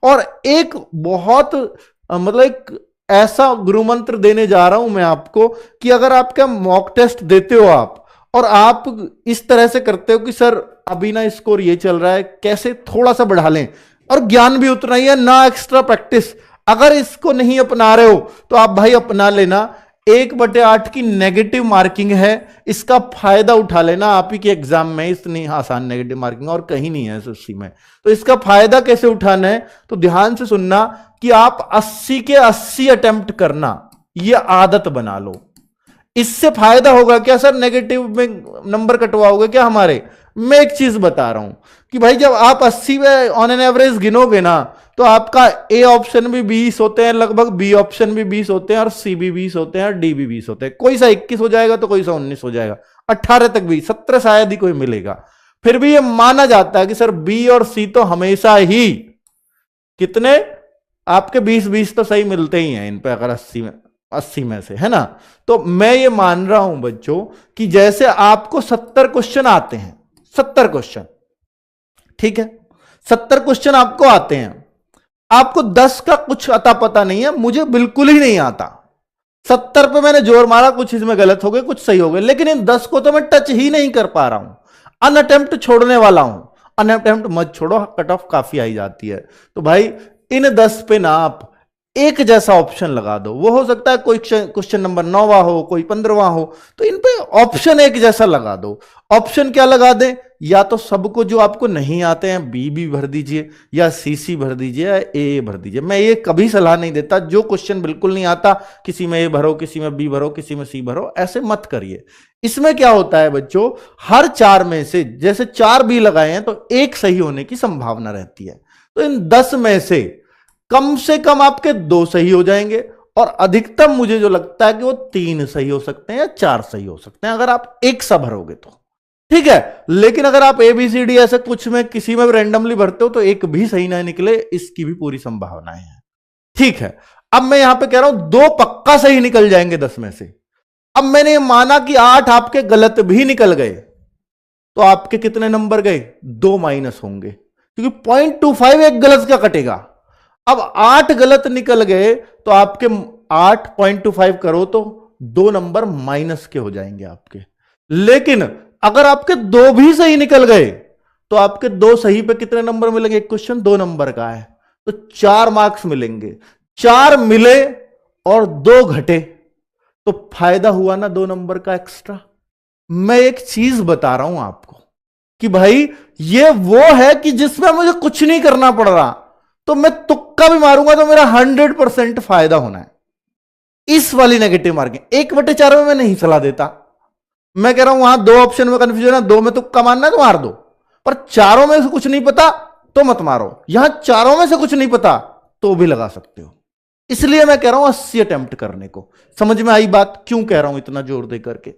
और एक बहुत मतलब एक ऐसा गुरु मंत्र देने जा रहा हूं मैं आपको कि अगर आपका मॉक टेस्ट देते हो आप और आप इस तरह से करते हो कि सर अभी ना स्कोर ये चल रहा है, कैसे थोड़ा सा बढ़ा लें, और ज्ञान भी उतना ही है ना, एक्स्ट्रा प्रैक्टिस, अगर इसको नहीं अपना रहे हो तो आप भाई अपना लेना। 1/8 की नेगेटिव मार्किंग है, इसका फायदा उठा लेना। आप ही के एग्जाम में इतनी आसान नेगेटिव मार्किंग और कहीं नहीं है एसएससी में, तो इसका फायदा कैसे उठाना है तो ध्यान से सुनना कि आप 80 के 80 अटेम्प्ट करना, यह आदत बना लो। इससे फायदा होगा क्या सर, नेगेटिव में नंबर कटवाओगे क्या हमारे? मैं एक चीज बता रहा हूं कि भाई जब आप 80 में ऑन एन एवरेज गिनोगे ना तो आपका ए ऑप्शन भी 20 होते हैं लगभग, बी ऑप्शन भी 20 होते हैं, और सी भी 20 होते हैं, और डी भी 20 होते हैं। कोई सा 21 हो जाएगा तो कोई सा 19 हो जाएगा, 18 तक भी, 17 शायद ही कोई मिलेगा। फिर भी ये माना जाता है कि सर बी और सी तो हमेशा ही कितने आपके 20-20 तो सही मिलते ही हैं इन पे, अगर 80 में से, है ना। तो मैं ये मान रहा हूं बच्चों कि जैसे आपको 70 क्वेश्चन आते हैं, 70 क्वेश्चन, ठीक है, 70 क्वेश्चन आपको आते हैं, आपको 10 का कुछ अता पता नहीं है, मुझे बिल्कुल ही नहीं आता। 70 पे मैंने जोर मारा, कुछ इसमें गलत हो गए, कुछ सही हो गए, लेकिन इन 10 को तो मैं टच ही नहीं कर पा रहा हूं, अनअटेम्प्ट छोड़ने वाला हूं। अनअटेम्प्ट मत छोड़ो, कट ऑफ काफी आई जाती है। तो भाई इन 10 पे ना आप एक जैसा ऑप्शन लगा दो, वो हो सकता है कोई क्वेश्चन नंबर 9वां हो, कोई 15वां हो, तो इन पे ऑप्शन एक जैसा लगा दो। ऑप्शन क्या लगा दें, या तो सबको जो आपको नहीं आते हैं बी भर दीजिए, या सी भर दीजिए, या ए भर दीजिए। मैं ये कभी सलाह नहीं देता, जो क्वेश्चन बिल्कुल नहीं आता किसी में ए भरो, किसी में बी भरो, किसी में सी भरो, ऐसे मत करिए। इसमें क्या होता है बच्चों, हर 4 में से जैसे 4 बी लगाए हैं तो एक सही होने की संभावना रहती है। तो इन 10 में से कम आपके 2 सही हो जाएंगे, और अधिकतम मुझे जो लगता है कि वो 3 सही हो सकते हैं या 4 सही हो सकते हैं, अगर आप एक सा भरोगे तो, ठीक है। लेकिन अगर आप ABCD ऐसे कुछ में किसी में रैंडमली भरते हो तो एक भी सही ना निकले, इसकी भी पूरी संभावनाएं हैं, ठीक है। अब मैं यहां पे कह रहा हूं 2 पक्का सही निकल जाएंगे 10 में से। अब मैंने ये माना कि 8 आपके गलत भी निकल गए, तो आपके कितने नंबर गए, 2 माइनस होंगे, क्योंकि 0.25 एक गलत का कटेगा। अब 8 गलत निकल गए तो आपके 8.25 करो तो 2 नंबर माइनस के हो जाएंगे आपके। लेकिन अगर आपके 2 भी सही निकल गए तो आपके 2 सही पे कितने नंबर मिलेंगे, एक क्वेश्चन 2 नंबर का है तो 4 मार्क्स मिलेंगे। 4 मिले और 2 घटे तो फायदा हुआ ना 2 नंबर का एक्स्ट्रा। मैं एक चीज बता रहा हूं आपको कि भाई ये वो है कि जिसमें मुझे कुछ नहीं करना पड़ रहा, तो मैं तुक्का भी मारूंगा तो मेरा 100% फायदा होना है। इस वाली नेगेटिव मार्किंग 1/4 में मैं नहीं सलाह देता। मैं कह रहा हूं वहां 2 ऑप्शन में कंफ्यूजन है, 2 में तुक्का मारना है तो मार दो, पर 4 में से कुछ नहीं पता तो मत मारो। यहां 4 में से कुछ नहीं पता तो भी लगा सकते हो। इसलिए मैं कह रहा हूं 80 अटेम्प्ट करने को। समझ में आई बात, क्यों कह रहा हूं इतना जोर दे करके?